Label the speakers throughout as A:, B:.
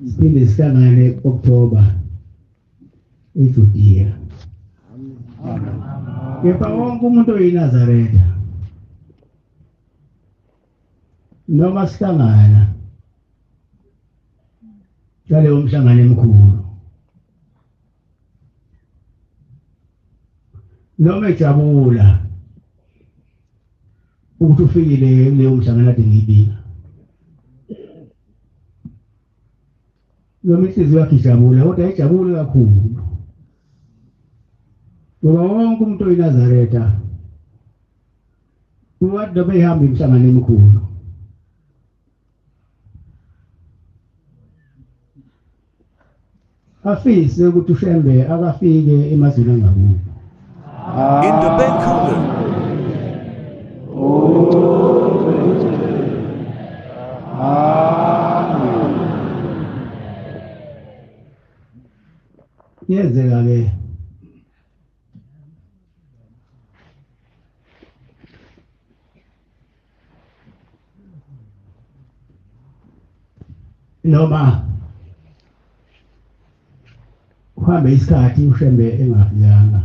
A: siphinde sihlangane October eJudiya. Kepha wonke umuntu oyiNazaretha noma sihlangana ngaleyo mhlangano emkhulu noma ejabula ukuthi ufikile leyo mhlangano ade ngiyibika noma inhliziyo yakhe ijabula kodwa ijabule kakhulu ngoba wonke umuntu oyiNazaretha uwathi noma ehamba emhlangano emkhulu afise ukuthi uShembe akafike emazweni angakubo.
B: In the Bencoolen.
A: Yenzeka ke noma uhambe isikhathi uShembe engafikanga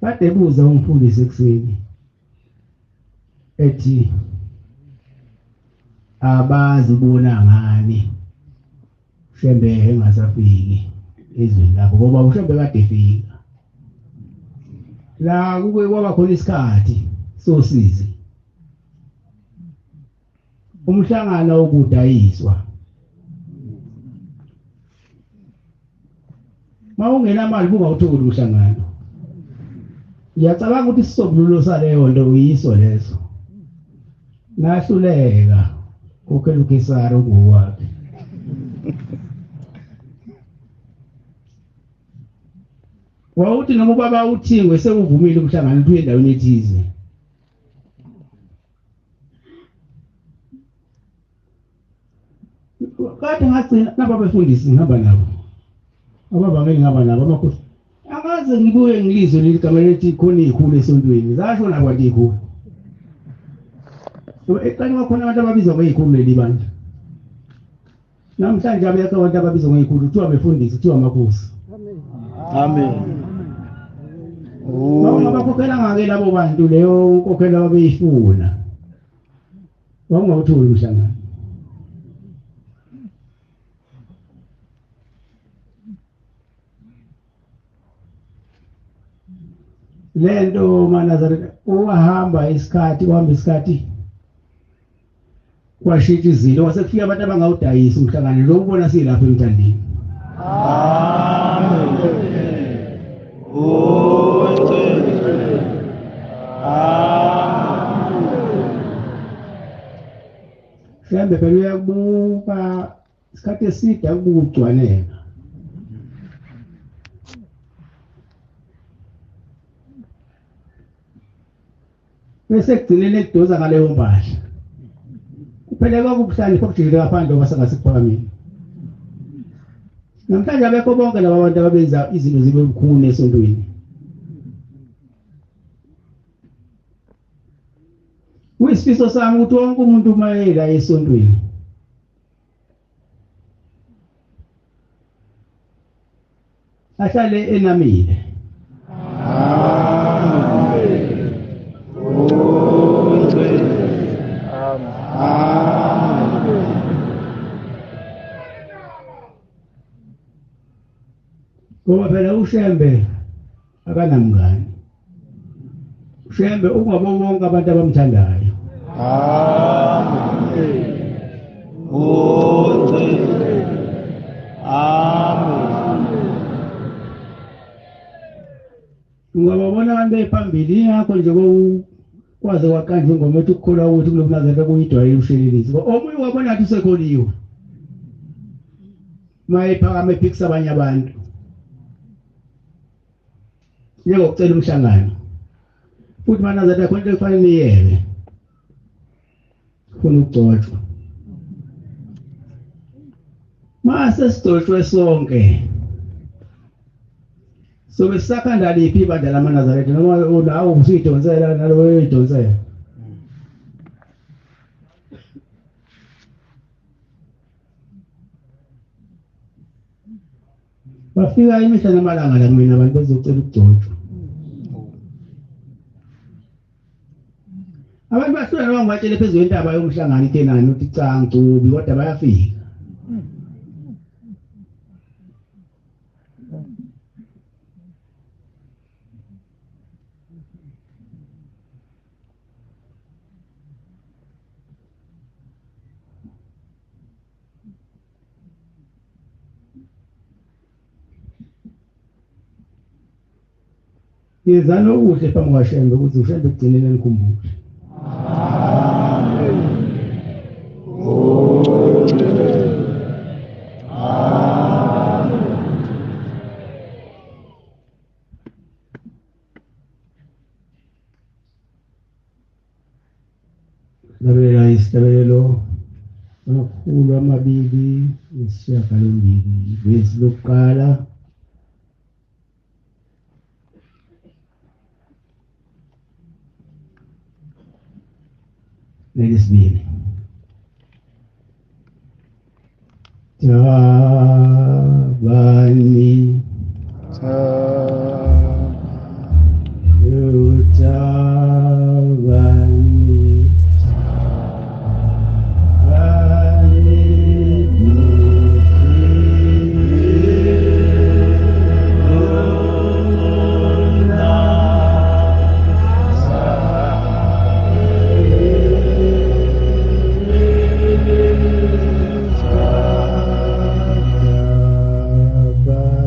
A: kade ebuza umfundisi ekuseni ethi abazi ubona ngani uShembe engasafiki ezweni lapho ngoba uShembe kade efika la kuke kwaba khona isikhathi sosizi umhlangano wokudayiswa mawungena mali buka uthukula umhlangano ngiyacabanga ukuthi isisombululo saleyo nto uyiso leso nahluleka koke ukesara ukuwakhe wawuthi noma ubaba uthingwe sekuvumile umhlangano uye endaweni ethize kade ngagcina nababefundisi ngihamba nabo abavangeli ngihamba nabo amakhosi akaze ngibuye ngilizwe ligama lethi khona ikhulu esontweni zasho nakwathi ikhulu eqani kwakhona abantu ababizwa ngeyikhulu leli bandla namhlanje abekho abantu ababizwa ngeyikhulu kuthiwa befundisi kuthiwa amakhosi.
C: Amen.
A: Ngabakhokhela ngake labo bantu leyo nkokhela babeyifuna wawungawutholi umhlangano lento maNazaretha uhamba isikhathi kwashintsha izinto wasekufika abantu abangawudayisa umhlangano lo ubona silapho emthandeni.
C: Amen.
A: Mhlambe phela uyakubuka isikhathi eside akubuka ukugcwaneka. Bese kugcinele ekudoza ngaleyo mpahla. Kuphela kwakubuhlanje kokujikela ngaphandle kwasengasikuphakamile. Namhlanje abekho bonke laba bantu ababenza izinto zibe bukhuni esontweni. Kuyisifiso sami ukuthi wonke umuntu mayela esontweni ahlale enamile. Ngoba phela uShembe akanamngani. uShembe ungabo bonke abantu abamthandayo.
C: Amen.
A: Ungababona abantu bephambili yakho nje kwaze wakanje ngoma ethi ukukholwa ukuthi kulokuNazaretha kuyidwayela ushelelisi. Omunye wabona ukuthi usekholiwe. Mayephakame ephikisa abanye abantu. Njengokucela umhlangano. Futhi maNazaretha khona into kufanele niyele. Khona ukugcotshwa. Mase sigcotshwe sonke. So besakanda liphi ibandla lamaNazaretha noma lawo usuyidonsela nalo uyidonsela. bafika imihla namalanga la kumina abantu bezocela ukugcotshwa abantu bahlula bangibatshele phezulu kwentaba yomhlangano iKenani uthi cha ngcubi kodwa bayafika Yezana okuhle phambi kwaShembe ukuthi uShembe ugcinele ngikhumbule. Amen. Lalela isihlabelelo amakhulu amabili nesishiyagalombili lezi lokuqala Lesbiene. Tabani. Bye.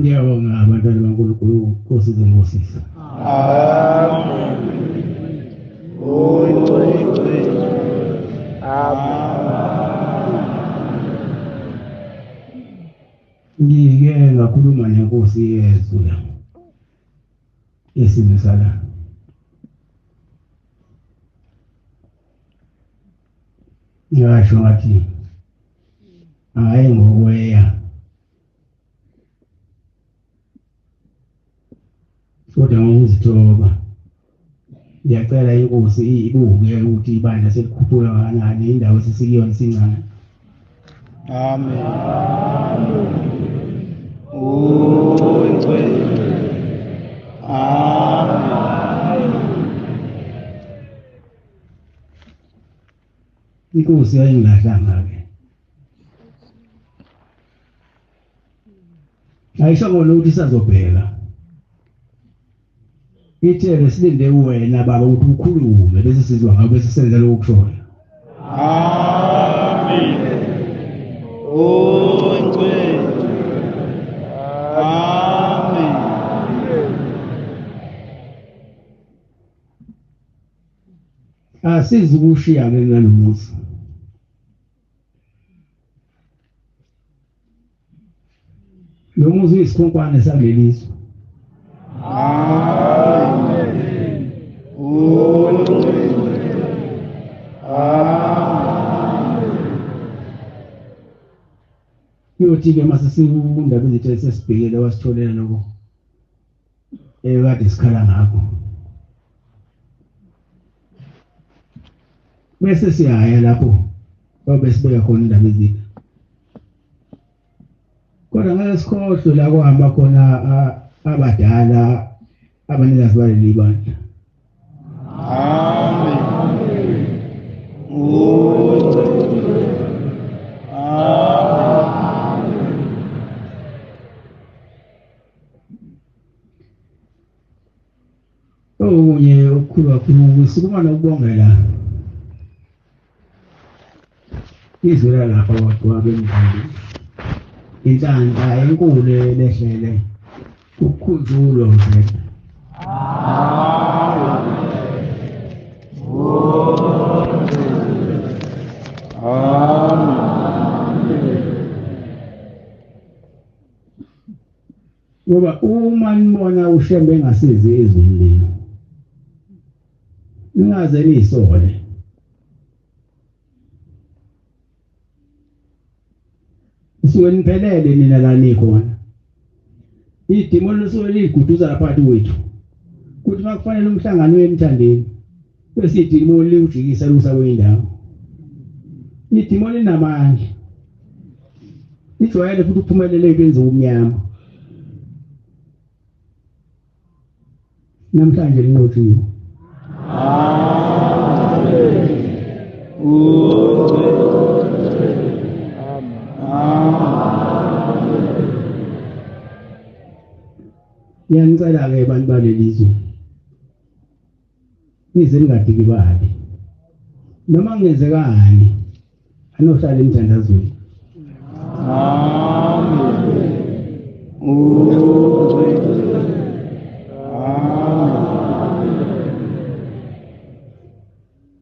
A: Ngiyabonga abantwana baNkulunkulu Nkosi zengosisa.
C: Amen. Amen.
A: Ngike ngakhuluma nenkosi yeZu la. Esibisala. Ngasho ngathi hayi ngokweya. Kodwa ngokuzithoba. Ngiyacela inkosi ibuke ukuthi ibandla selikhuphuka kangakanani indawo sesikuyona sincane.
C: Amen. Oh, Amen.
A: Inkosi ayingilahlanga-ke. Ayisho ukuthi isazobheka. Ithe silinde wena baba ukuthi ukhulume bese sizwa ngawe bese senza lokho kushoyo.
C: Amen. Oh, Amen.
A: Asizi ukushiya ke ngalomuzi. Lo muzi uyisikhonkwane salelizwe.
C: Amen. Oh, Amen.
A: Uyothi-ke mase sikundaba ezinto sesibhekele wasitholela lokho. Kade sikhala ngakho. Bese siyaya lapho obesibeka khona indaba ezinto. Kodwa ngeke sikhohlwe la kuhamba khona abadala abanikazi baleli bandla.
C: Amen. Oh, Amen.
A: Okunye okukhulu kakhulu sikubona ukubongela izwe lapha wadwa bemndeni. Inhlanhla enkulu lehlele ukukhunjulwa nje. Ngoba uma nibona ushembe engasizi ezweni ningaze nisole. Suke niphelele nina la nikhona. Idimo lisuke liguduza lapha kwethu. Kuthi makufanele umhlangano wemthandeni bese idimo liwujikisa lusa kwendawo. Idimo linamandla. Ijwayele futhi ukuphumelela ekwenza umnyama. Namhlanje linqothiwe.
C: Amen.
A: Ngiyacela-ke abantu balelizwe nize ningadikibali noma kungenzekani anohlala emthandazweni.
C: Amen.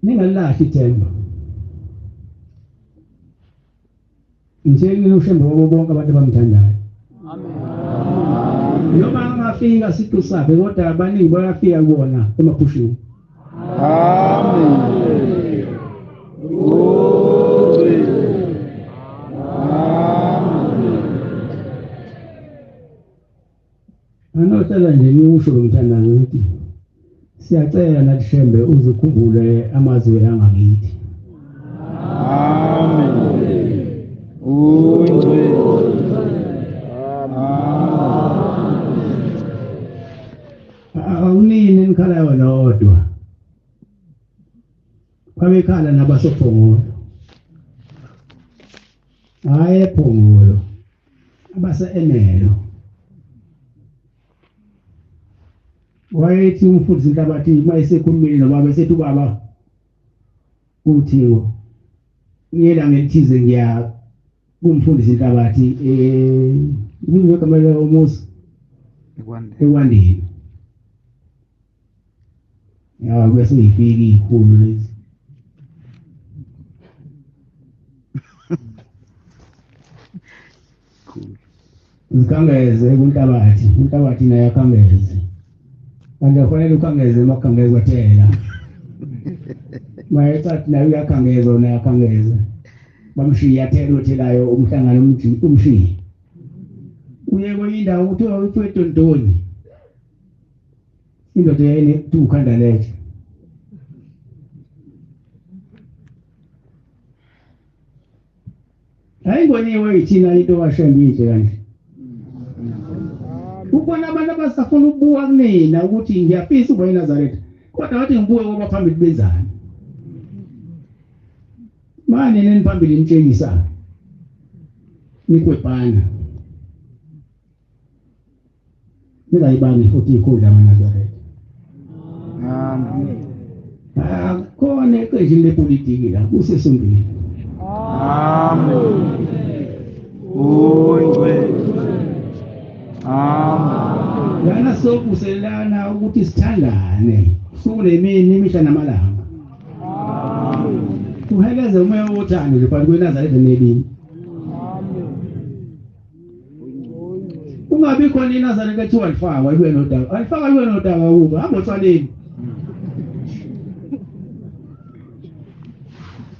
A: Ningalilahli ithemba. Nje ngiyoshemba wabo bonke abantu abamthandayo. Noma angafika siqu sakhe kodwa abaningi bayafika kuona emaphushini.
C: Amen.
A: Anohlala nje ngisho ngomthandazo ukuthi siyacela nathi shembe uzukhumbule amazwi angakithi.
C: Amen.
A: Awunini nikhala wena odwa. Kwabekhala nabasophongolo. Hayi ephongolo. Abase emelo. Wayethi umfundisi inhlabathi mayisekhulumile nobaba esethi ubaba uthiwo ngiyela ngelithize ngiya kumfundisi inhlabathi ngiyogama umusa ekwandeni ya bese ngifika ikhulu lezi Ukangeze kuntabathi naye akangeze. Kanti kufanele ukangeze makangeze kwathela. Mayethathi naye uyakhangeza naye akangeze. Bamshiya thela othelayo umhlangano umshiya. Uye kwenye indawo uthiwa uthwethe ntoni. Indoda yayine tukhanda leje. Ayingoniwe ithina into washembile kanje. Ukubona abantu abasafuna ukubuka kunina ukuthi ngiyafisa ukuba eNazaretha kodwa wathi ngibuke ngoba phambili benzani manje nini phambili nitshengisa nikwebhana ningayibani futhi ikhulu amaNazaretha khona iqembu lepolitiki la kusesontweni
C: Amen. Amen.
A: Yana sokuselana ukuthi sithandane sukunemini imihla namalanga.
C: Amen.
A: Kuheleze umoya wothando nje phakathi kweNazaretha nebini. Ungabi khona iNazaretha ethiwa alifakwa ibe nodaba. Alifakwa ibe nodaba kubo hamba otshwaleni.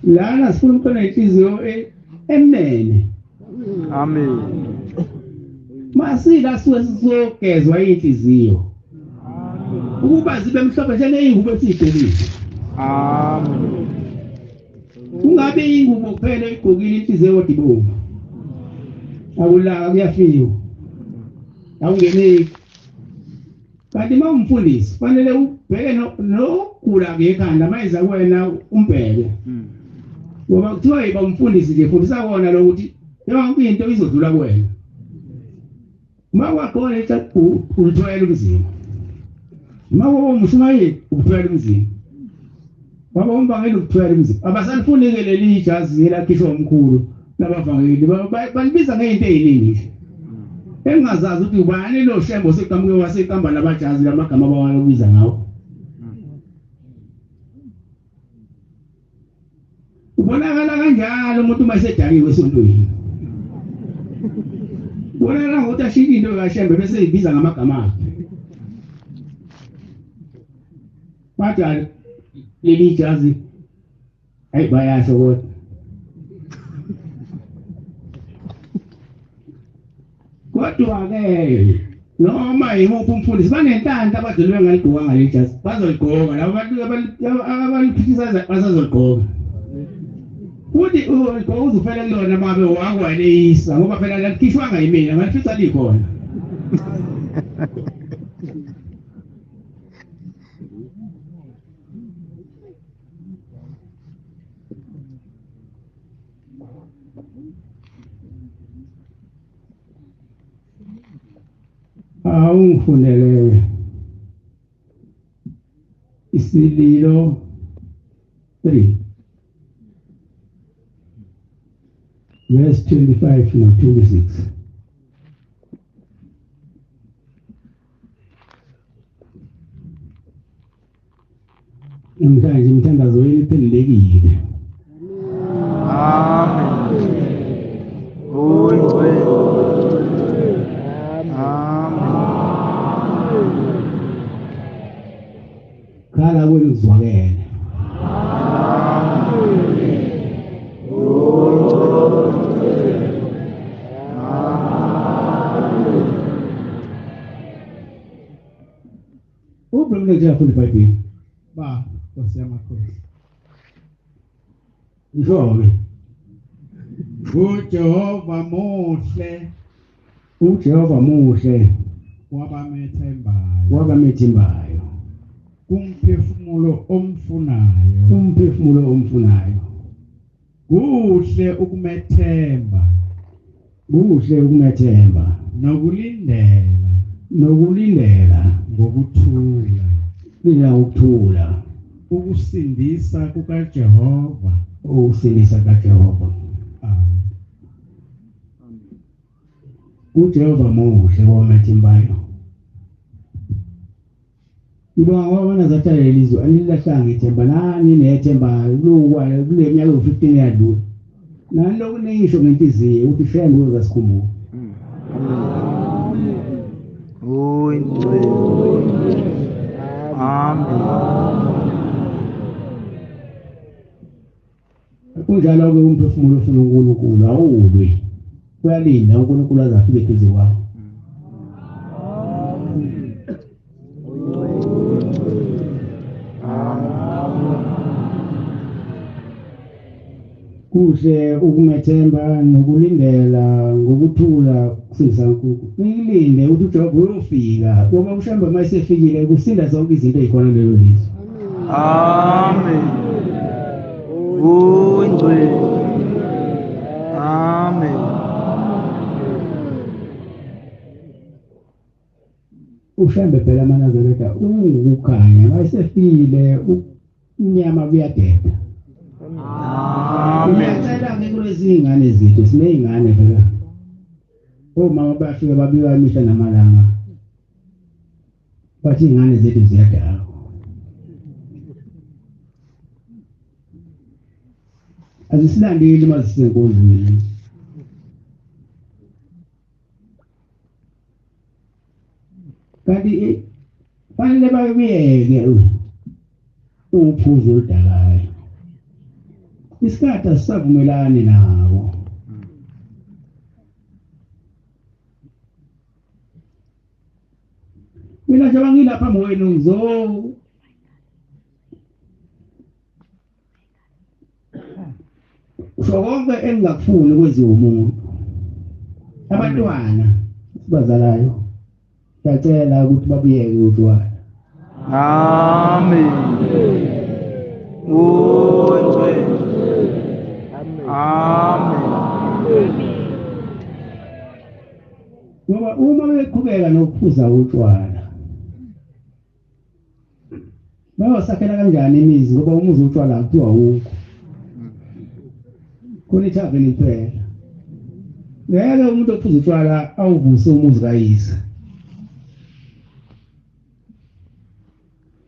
A: Lana sifuna ukuthola inhliziyo emnene.
C: Amen.
A: Masika sizogezwa inhliziyo. Ukuba zibe mhlophe njengeyingubo esiyigqokile.
C: Amen.
A: Ungabe ingubo kuphela igqokile inhliziyo odibomvu. Awula kuyafika. Awungene. Kanti mawumfundisi fanele ubheke nokugula ngekhanda mayiza kuwena umbheke. Ngoba kuthiwa yiba umfundisi nje fundisa kona lokuthi yonke into izodlula kuwena. Mawakhona ethu uthwele umzimba. Mawo mushumayeli ukuthwele umzimba. Baba umbangela ukuthwele umzimba. Abasanifuni leli ijazi lakhishwa umkhulu nabavangeli balibiza ngeinto eziningi nje. Engazazi ukuthi ubani lo shembo seqhamuke waseqamba labajazi lamagama abawalobiza ngawo. Ubonakala kanjalo umuntu mayisedakiwe esontweni. Ubonakala ukuthi ashika into kaShembe bese ibiza ngamagama akhe. Bathi leli jazi ayibayasho kodwa. Kodwa-ke noma yimuphi umfundisi banentanda abadlulwe ngaligqoka ngale jazi bazoligqoka labo bantu abaliphikisa basazoligqoka. Uthi ugqoka uzufela kulona mabe wakwaleyisa ngoba phela lakhishwanga yimina ngalifisa likhona. Ungifundele Isililo 3 verse 25 na 26. Namhlanje imithandazo yenu iphelelekile.
C: Amen.
A: Khala kwenu kuzwakele. Ubulungile futhi eBhayibhelini. Ba, Nkosi yamakhosi. Ngisho-ke.
D: uJehova muhle
A: uJehova muhle
D: wabamethembayo
A: wabamethembayo.
D: kumphefumulo omfunayo
A: Umphefumulo omfunayo.
D: kuhle ukumethemba
A: Kuhle ukumethemba
D: nokulindela
A: ngokuthula. Mina ukuthula.
D: ukusindisa kukaJehova.
A: Ukusindisa kaJehova. uJehova muhle wabamethembayo. Ngibonga wabona zathale lelizwe anilahlanga ithemba nani nethemba lokwa kule minyaka u15 yadlula. Nani lokuningisho ngenhliziyo ukuthi shame uzasikhumbuka.
C: Amen.
A: Kunjalo ke umphefumulo ufuna uNkulunkulu awulwe. Kuyalinda uNkulunkulu azafike eduze kwakho. Kuhle ukumethemba nokulindela ngokuthula kusindisa uNkulunkulu. Nilinde ukuthi uJob uyofika. Ngoba ushamba mayisefikile kusinda zonke izinto ezikhona lelo lizwe.
C: Amen. Amen.
A: Ushambe phela amaNazaretha ukukhanya mayisefikile unyama kuyadeda. Ngiyacela ke kulezingane zethu sinezingane phela. Omama bafika babiwa imihla namalanga. Bathi ingane zethu ziyadala. Azisilandeli mazisenkonzweni. Kanti fanele bayeke uphuzo oludalayo. Isikhathi asisavumelani nawo. Mina nje bangilapha mwenu ngizo konke engakufuni kwenziwa umuntu. Abantwana bazalayo ngiyacela ukuthi babuyeke utshwala.
C: Amen. Amen.
A: Ngoba uma beqhubeka nokuphuza utshwala bayosakhela kanjani imizi ngoba umuzi utshwala kuthiwa awukho. Khona ithaveni iphela. Ngeke umuntu ophuza utshwala awuvuse umuzi kayise.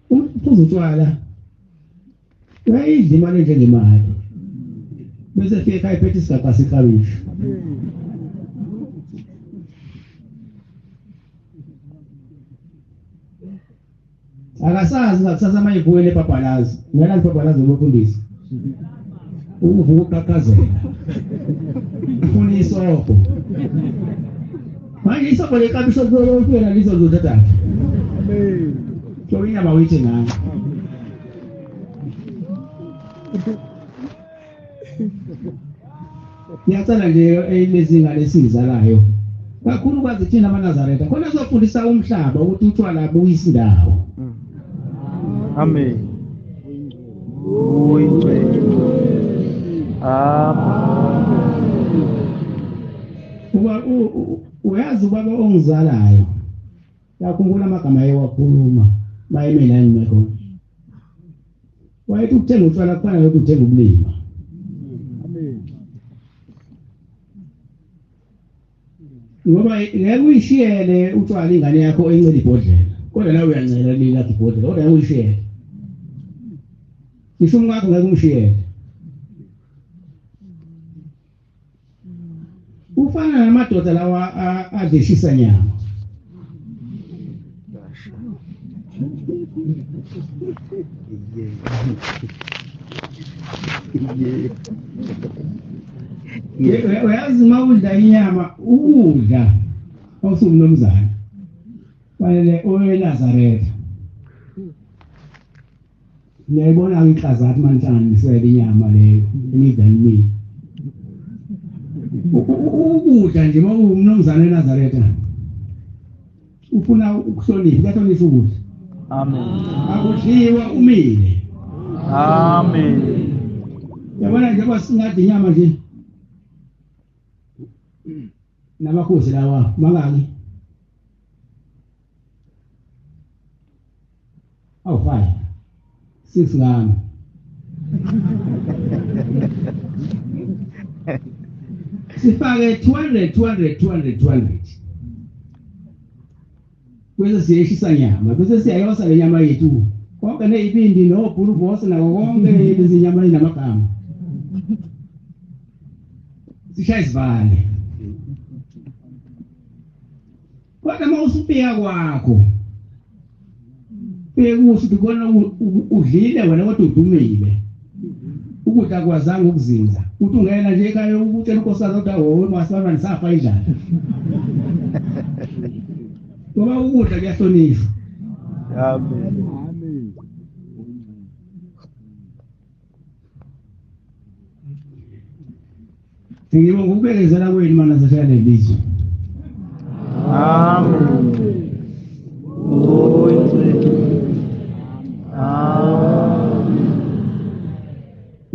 A: Uphuza utshwala uyayidla imali njengemali. Bese fika ekhaya ephethe isigaba seklabishi. Akasazi ngakusasa mayivuele epapalazi. Ngiyala ipapalazi lokufundisa. Uvuka uqhaqhazela. Ufuna isopho. Manje isopho lekabishi lokufika lizo zothatha. Amen. So inyama uyithi ngani? Ngiyacela nje lezinga lesizalayo. Kakhulu kwazi thina amaNazaretha. Khona sizofundisa umhlaba ukuthi utshwala buyisa indawo.
C: Amen.
A: Uyazi ubaba ongizalayo. Yakhumbula amagama ewakhuluma bayimela ngimekho. Wayethi ukuthenga utshwala kufana nokuthenga ubulima. Ngoba ngeke uyishiyele utshwala ingane yakho encela ibhodlela. Kodwa nawe uyancela lila ibhodlela. Kodwa ngeke uyishiyele. Ngisho umngakho ngeke umshiyele. Ufana namadoda lawa adeshisa nyama. Uyazi uma udla inyama ukudla awusumnomzana. Fanele oweNazaretha. Ngiyayibona inhlazathi manhlanganisele inyama leyo enidlalini. Ukudla nje uma umnomzana eNazaretha. Ufuna ukuhlonipha, uyahlonipha ukudla.
C: Amen.
A: Akudliwa umile.
C: Amen.
A: Yabona nje kwasingathi inyama nje. Namakhosi lawa mangaki? Awu 6 ngama. Sifake 200. bese siyeshisa nyama bese siyayosa le nyama yethu konke nezibindi nobhulu boss nako konke lezi nyama ezinamagama sishaya isivale kodwa mawusupika kwakho bekuthi ukubona udlile wena kodwa udumile ukudla kwazange ukuzinza uthi ungena nje ekhaya ukutshela unkosikazi ukuthi awu masibaba nisafa indlala ngoba ukudla kuyahlonishwa.
C: Amen.
A: Ngibonga ukubekezela kwenu mana zashaya le lizwe.
C: Amen. Amen.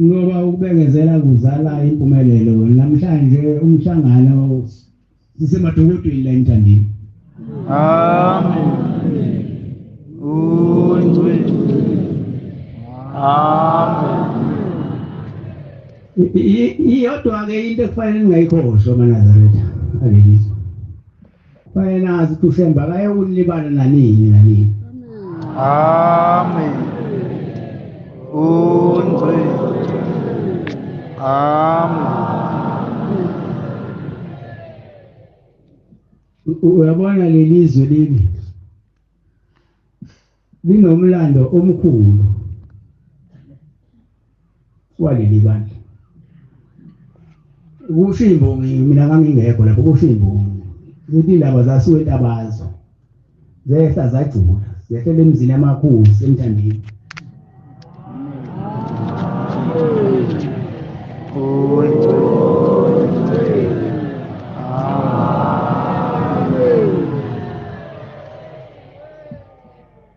A: Ngoba ukubekezela kuzala impumelelo. Namhlanje umhlangano sisemadokodweni la emthandeni.
C: Amen. Amen.
A: Iyodwa ke into ekufanele ngayikhohlwa maNazaretha alelizwe. Kufanele nazi ukuthi uShemba akayokulibala nanini.
C: Amen. Amen.
A: Uyabona lelizwe leli linomlando omkhulu waleli bandla. Kusho imbongi mina ngangingekho lapho kusho imbongi ukuthi indaba zasuweta abazo zehla zajula zehlela emzini amakhulu emthandeni.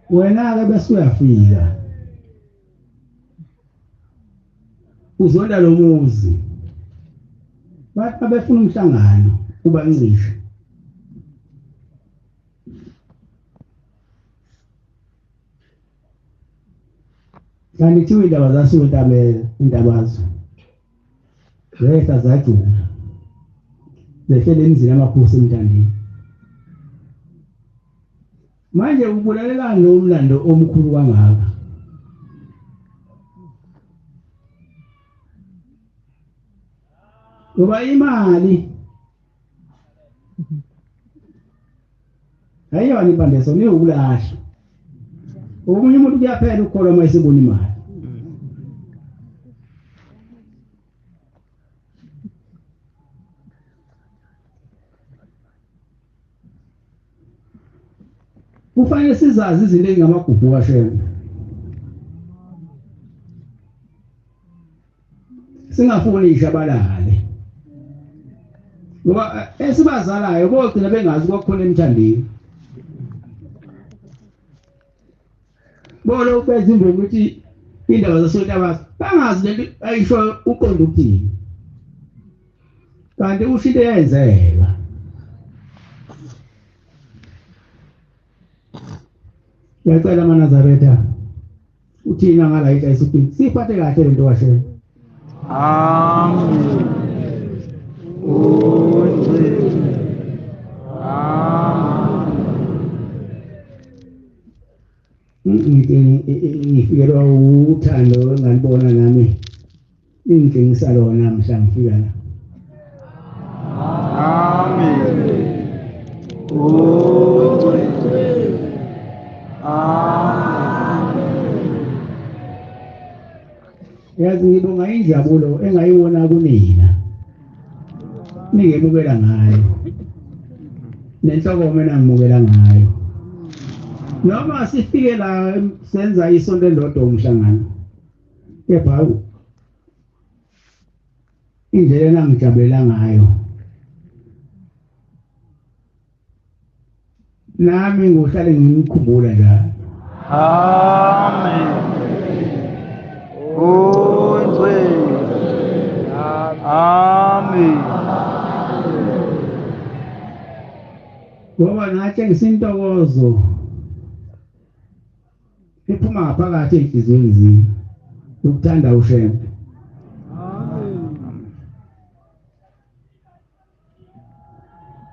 A: Wena ke bese uyafika uzonda lo muzi bathi befuna umhlangano ubancishe kanti thiwe indaba zasuweta indabazo zehla zajula zehlela emzini amakhulu emthandeni. Manje ubulalela nomlando omkhulu kangaka. Ngoba imali ayona ibandeso ni ukulahla. Omunye umuntu kuyaphela ukholwa mayisebona imali. Kufanele sizazi izinto ezingamagugu kaShemba. Singafuni ishabalale. Ngoba esibazalayo bogcina bengazi kwakhona emthandeni. Bolo ubenza imbongo ukuthi indaba zasontabasi bangazi lento ayisho uqondo ukuthini. Kanti usho into eyenzeka. Ngiyacela maNazaretha uthina ngala into ayisiphi siphathe kahle lento kaShemba.
C: Amen.
A: Ngifikelwa uthando ngalibona nami ingingisa lona mhla ngifika la.
C: Amen.
A: Yazi ngibonga injabulo engayiwona kunina. Ningemukela ngayo. Nenhloko mina ngimukela ngayo. Noma sifike la senza isonto endodwa umhlangano. Kepha indlela engijabulela ngayo. Nami ngohlale ngimkhumbula njalo.
C: Amen. Amen.
A: Ngoba nathi ngisintokozo iphuma ngaphakathi enhliziyweni zini ukuthanda uShemba.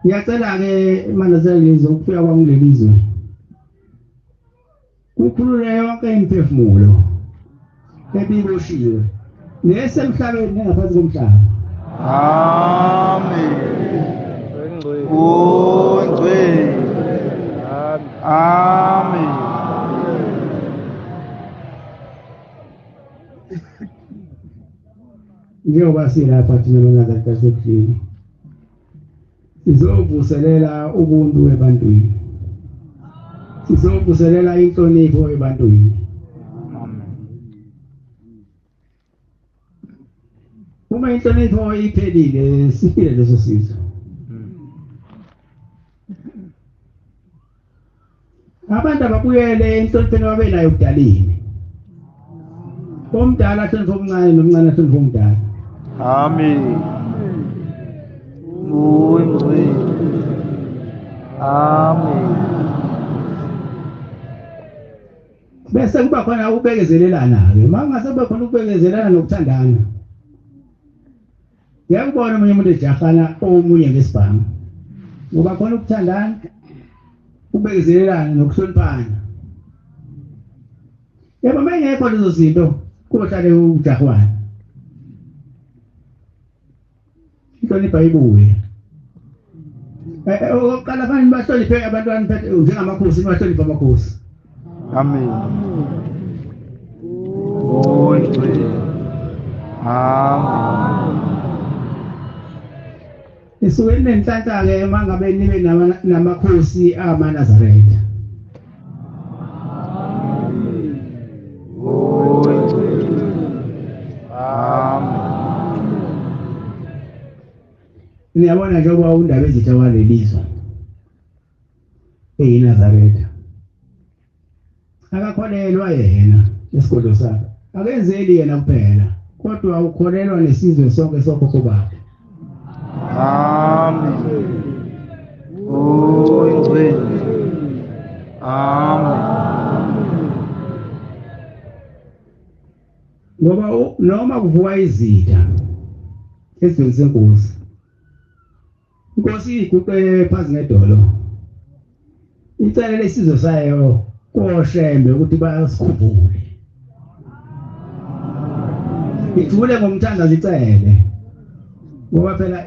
A: Ngiyacela ke maNazaretha ukufika kwami kulelizwe kukhulula yonke imiphefumulo ebiboshiwe nesemhlabeni ngaphansi komhlaba.
C: Amen. Ungcwele. Amen.
A: Njengoba silapha thina bangazange sokuhlini sizovuselela ubuntu ebantwini, sizovuselela inhlonipho ebantwini. Uma inhlonipho iphelile sifile leso sizwe. Abantu ababuyele inhlonipheni wabelayo kudalini. Omdala ahlonipha omncane nomncane ahlonipha omdala.
C: Amen. Ungcwele. Amen.
A: Bese kuba khona ukubekezelelana-ke. Mangase kuba khona ukubekezelelana nokuthandana. Ngiyakubona omunye umuntu ejahana omunye ngesibhamu. Ngoba khona ukuthandana, ukubekezelelana nokuhloniphana. Yebo mengekho lezo zinto kuhlale ujahwana. Inhlonipho ibuye. Oqala fanele bahloniphe abantwana njengamakhosi, bahloniphe amakhosi.
C: Amen. Ungcwele. Amen.
A: Isuke nenhlanhla-ke mangabe nibe namakhosi amaNazaretha. Niyabona njengoba undaba ezitha walelizwe eyiNazaretha. Akakholelwa yena esigodlo sakhe. Akenzeli yena kuphela, kodwa ukholelwa nesizwe sonke sokhokho bakhe.
C: Amen. Ungcwele. Amen.
A: Ngoba noma kuvuka izitha esizweni senkosi, inkosi iguqe phansi ngedolo, icelele isizwe sayo koshembe ukuthi basikhumbule. Ithule ngomthandazo icele. Ngoba phela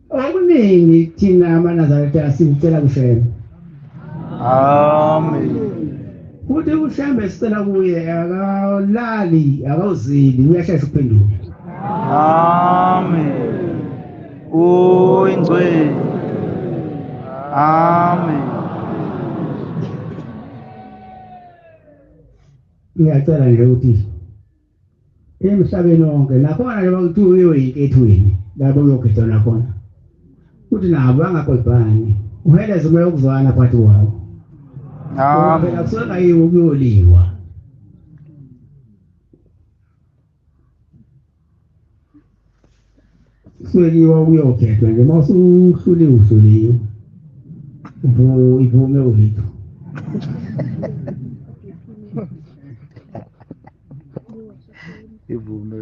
A: okuningi thina amaNazaretha sicela kushembe.
C: Amen.
A: Futhi ushembe sicela kuye akalali, akawuzili, uyashesha ukuphendula.
C: Amen. Ungcwele. Amen.
A: Ngiyacela nje ukuthi emhlabeni wonke nakhona nje bakuthi uyoyinkethweni lapho uyokhethwa nakhona, ukuthi nabo bangakodwani uheleze umoya wokuzwana phakathi kwabo.
C: Amen.
A: Phela kusona yiwo ukuyoliwa. Kusuliwa ukuyokhethwa nje mawusuhluliwe uhluliwe. Ivume wethu.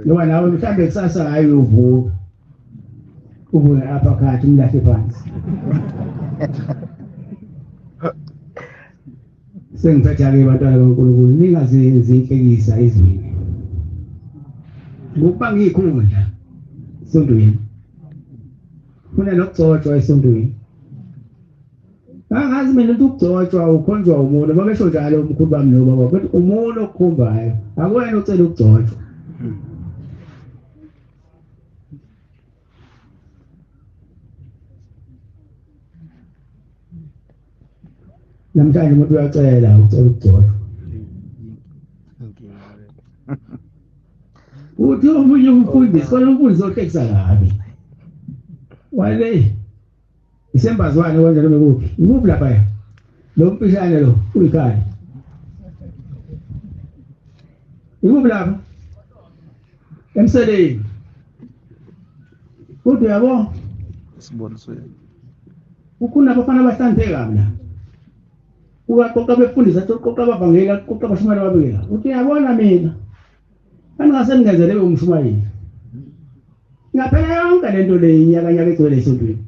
A: Ngoba nawe mhlambe kusasa hayi uvuka. Uvuka apha khathi umlahle phansi. Sengiphetha-ke bantwana kaNkulunkulu ningazenzi inhlekisa izini. Ngokuba ngiyikhundla esontweni. Funa nokugcotshwa esontweni. Angazi mina ukuthi ukugcotshwa ukhonjwa umuntu, ngoba besho njalo umkhulu bami nobaba bathi umuntu okukhombayo akuwena ocela ukugcotshwa. Namhlanje umuntu uyacela ukugcotshwa. Uthi omunye umfundisi, khona umfundisi ohlekisa kabi. Wale isembazwane konje noma kuphi? Ikuphi lapha ya? Lo mpishane lo uyikhaya. Ikuphi lapha? Emseleni. Kodwa yabo
C: Sibonisweni.
A: ukhona abafana abahlanipheka mina. Uqoqa befundisa, uqoqa abavangela, uqoqa abashumayeli babikela. Uthi yabona mina. Angase ngenzele umshumayeli. Ngaphela yonke lento le inyaka egcwele esontweni.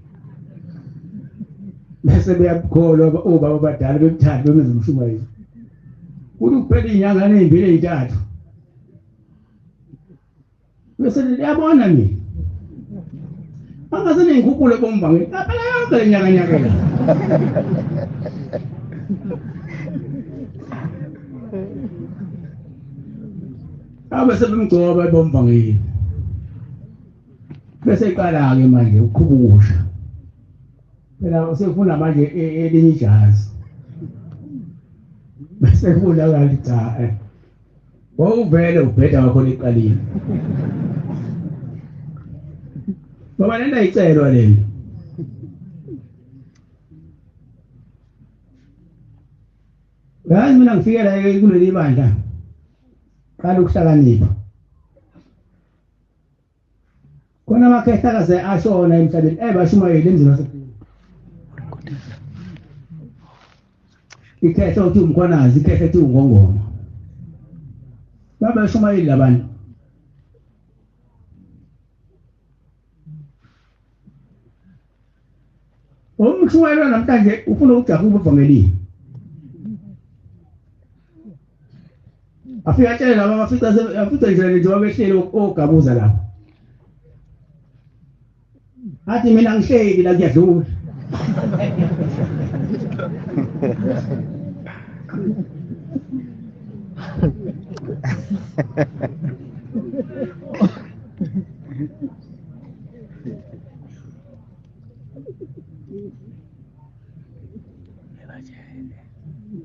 A: Bese beyakholwa obaba abadala bekuthanda benze umshumayeli. kuthi kuphela inyanga nezimbili ezintathu bese liyabona mina angaze nengikhuphule bomvangeli phela yonke lenyanga nyakela bese bemgcoba bomvangeli bese iqala ke manje ukubusha phela usefuna manje elinye ijazi bese kula kanti cha wawuvele ubheda wakho leqalile ngoba lena icelwa lena yazi mina ngifikela kuleli bandla qala ukuhlakanipha kona amakhetha kaze ashona emhlabeni bashumayela emzini wasephila ikhetha uthi umkhwanazi ikhetha uthi ungongoma bashumayeli labantu umshumayelo namhlanje ufuna ukujaha ubuvangelini afika tshela laba afica nje njengoba behleli ogabuza lapho athi mina ngihleli la kuyadlula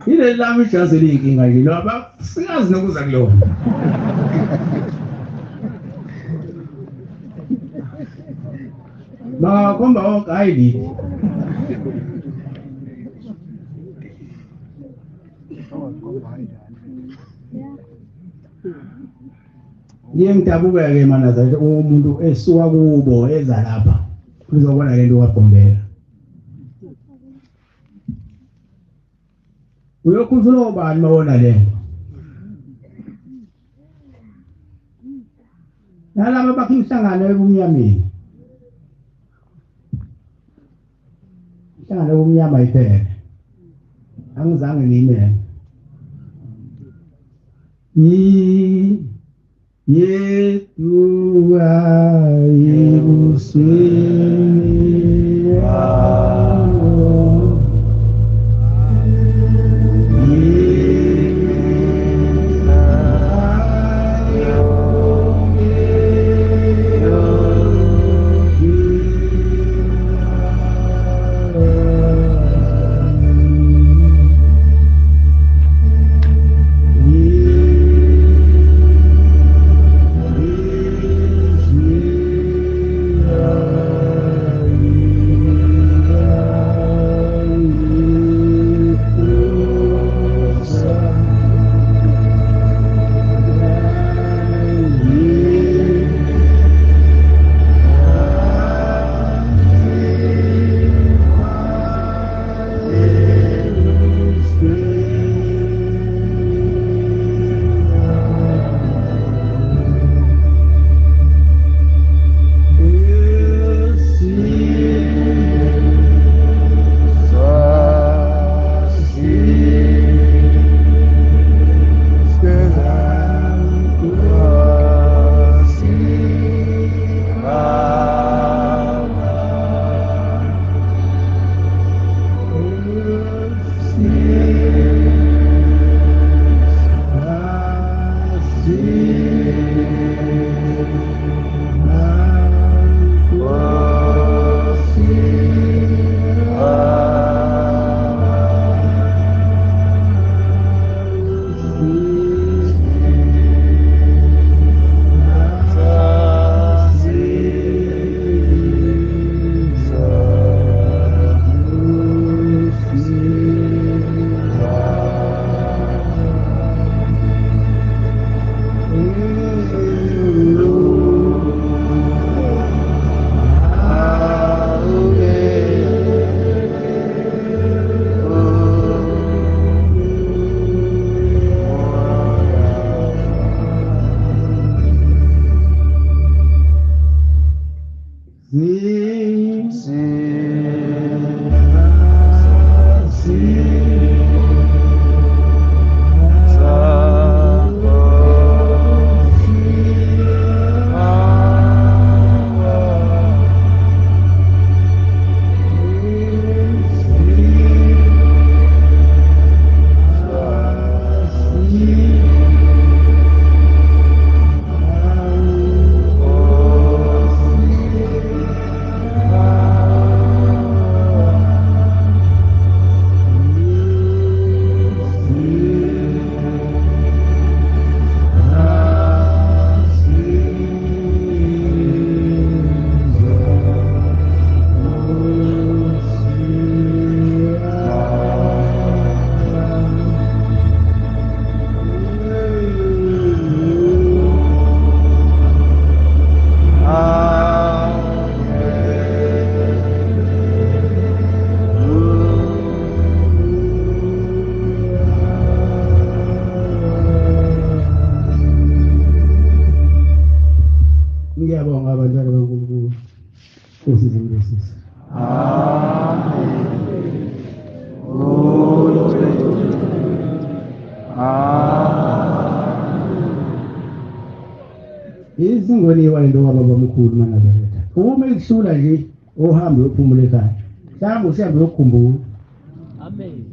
A: ile lami ijazi linkinga nje loba singazi nokuza kulona bakomba wonke ayidi ngidabuka-ke mana zathi umuntu esuka kubo eza lapha uzobona le nto kaGombela uyokhuthula ubani mawona le nto nalaba bakhe imhlangano ebumnyameni imhlangano ebumnyama iphele angizange ngiyimele Yeshua Izingoniwa into wababa omkhulu maNazaretha. Uma ekuhlula nje ohambe uyophumula ekhaya. Mhlawumbe uhambe uyokukhumbula.
E: Amen.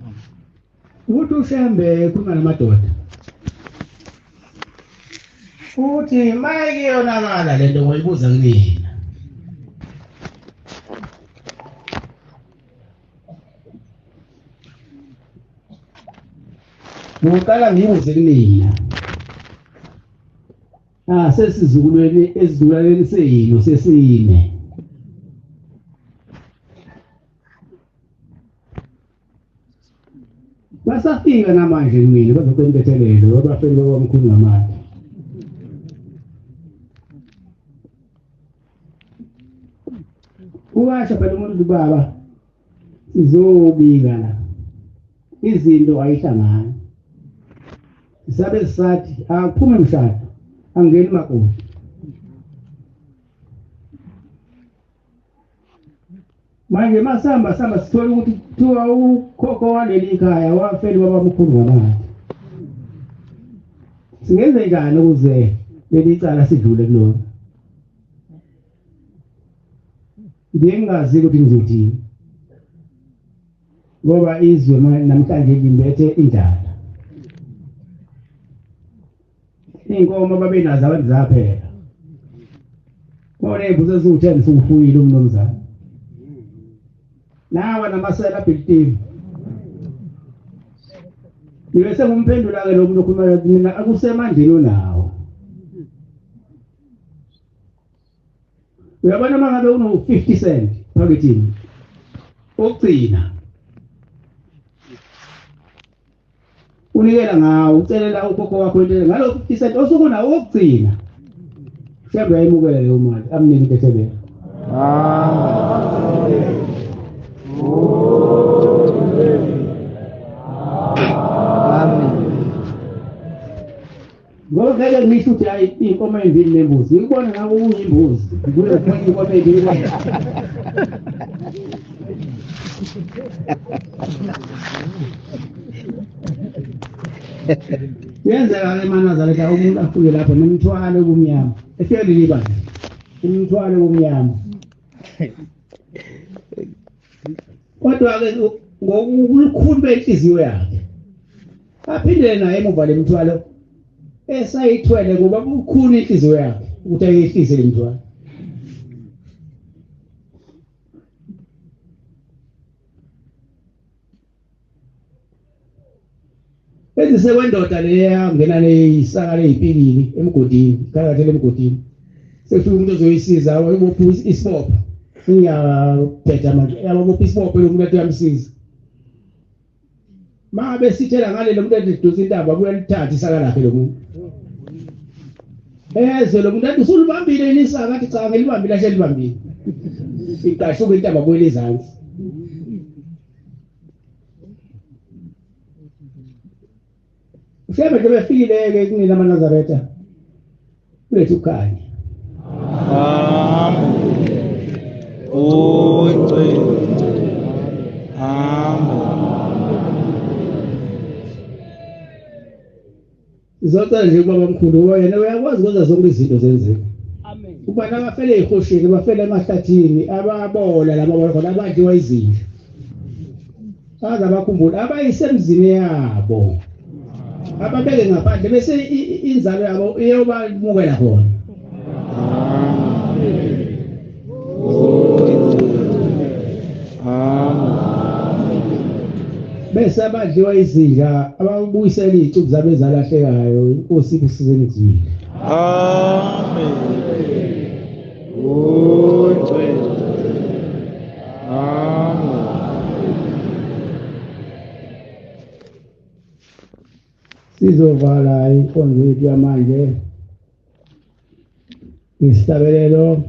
A: Uthi uhambe khuluma namadoda. Uthi mayike yonakala lento ngoyibuza kunina. Ngoqala ngibuze kunina. Sesizukulweni esizukulweni seyino sesine. Basafika namanje kumina bazokwentethelelo abafeli bobamkhulu ngamanje. Uwasha phela umuntu baba sizobika la. Izinto ayihlangana. Isabe sathi akuphume umshado angeni makoti. Manje masamba sithola ukuthi kuthiwa ukhokho waleli khaya wafeli babamkhulu ngamanje. Singenze njani ukuze leli cala sidlule kulona? Ngingazi ukuthi ngizothini. Ngoba izwe namhlanje limbethe indaba. Inkomo babenazo abantu zaphela. Bona ibuze zuthe sifuyile umnomzana. Nawa namasela building. Yese ngumphendula ke lo muntu okhuluma mina akusemandleni nawo. Uyabona mangabe uno 50 cent phakethini. Ogcina. Unikela ngawo ucelela ukhokho wakho into ngalo 50 cent osukuna ogcina. Shebe ayimukele leyo mali amnike intethebela. Ngoba ngeke ngisho ukuthi hayi inkomo endini nembuzi ngibona ngabe uyimbuzi kulo khona inkomo endini. Yenzeka ke maNazaretha umuntu afike lapho nomthwalo kumnyama efike libani umthwalo kumnyama. Kodwa ke ngokukhulu benhliziyo yakhe aphindele naye emuva lemthwalo esayithwele ngoba kukhulu inhliziyo yakhe ukuthi ayehlise lemthwalo. Ezisekwendoda leya ngena leyisaka lezipilini emgodini phakathi lemgodini sefika umuntu ozoyisiza wayebopha isibopho ngiyaphetha manje yabopha isibopho lo muntu uyamsiza mabe sithela ngale lo muntu ediduza intaba buya lithatha isaka lakhe lo muntu lo muntu athi usulibambile inisaka athi cha ngelibambile ashe libambile iqashuka intaba buya lezansi. Ushebe nje befikile ke kunina maNazaretha kulethu khanye.
C: Amen.
A: Izocela nje baba mkhulu yena uyakwazi ukwenza zonke izinto zenzeka.
E: Amen.
A: Ubani abafele ezihosheni bafele emahlathini ababola laba khona abadliwa izinja. Baza bakhumbula abayisemzini yabo. Ababeke ngaphandle bese inzalo yabo iyobamukela khona. Bese abadliwa izinja ababuyisela izicubu zabo ezalahlekayo inkosi ikusize ngizwile.
C: Amen.
A: Sizovala inkonzo yethu yamanje isihlabelelo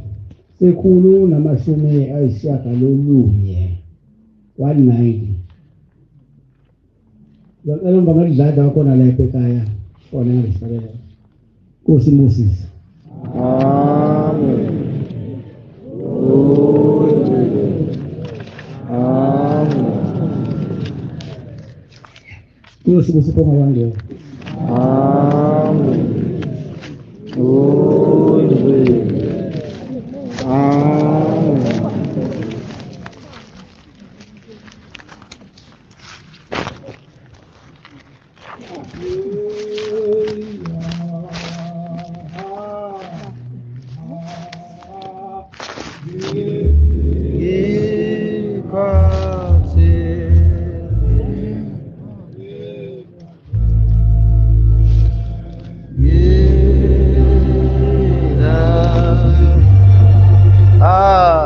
A: sekhulu namashumi ayishagalolunye 190. Ngicela umba ngadlala khona lapha ekhaya khona ngisihlabelelo. Nkosi Moses.
C: Amen.
A: Inkosi busipho mabandla.
C: Amen. Amen.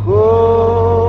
F: Go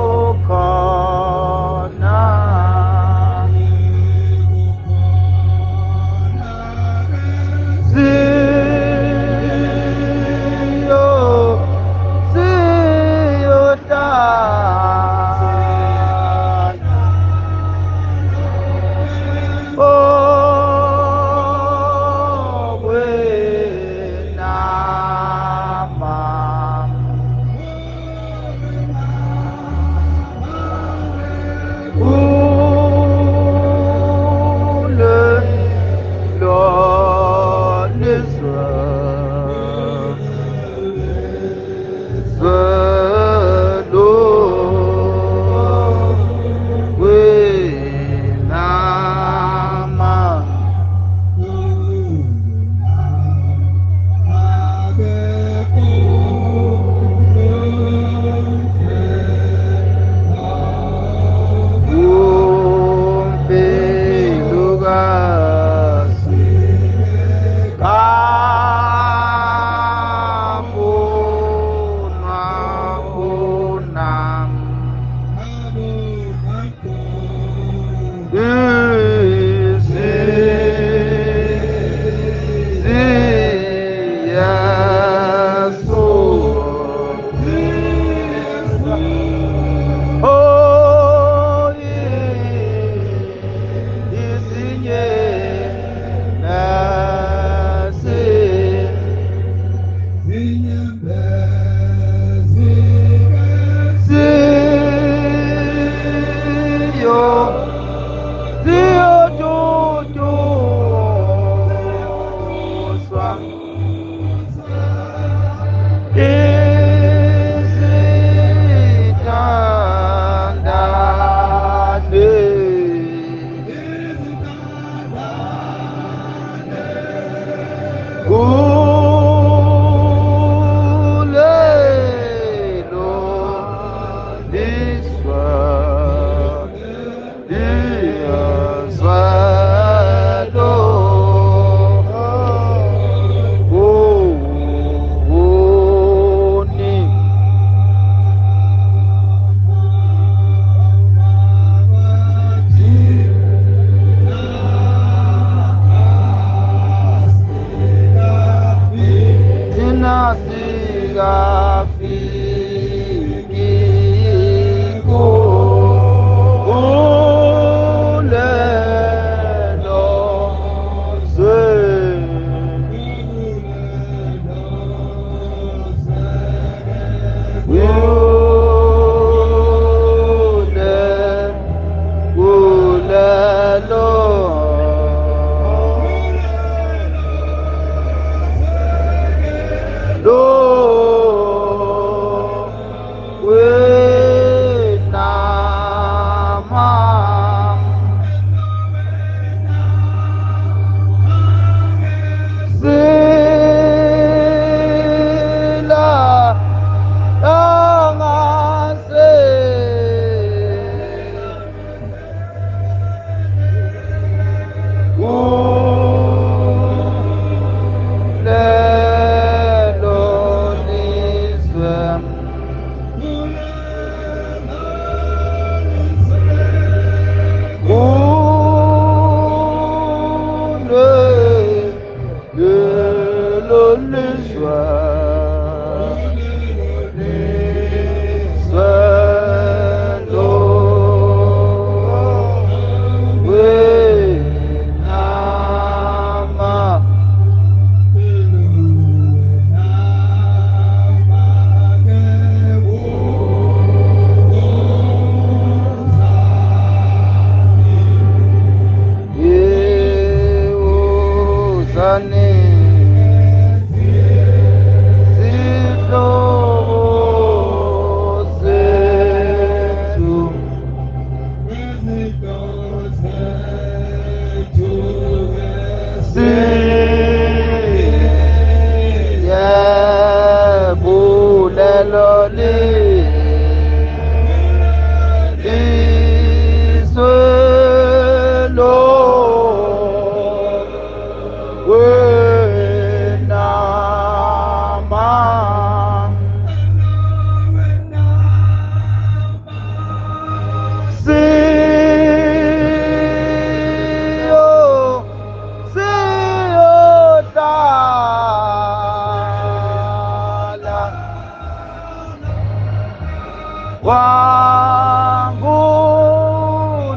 C: wangu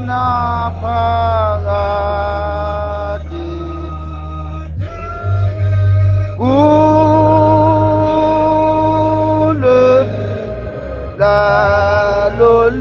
C: naphakade kule lalolizwa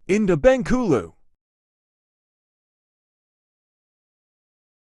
B: In the Bengkulu.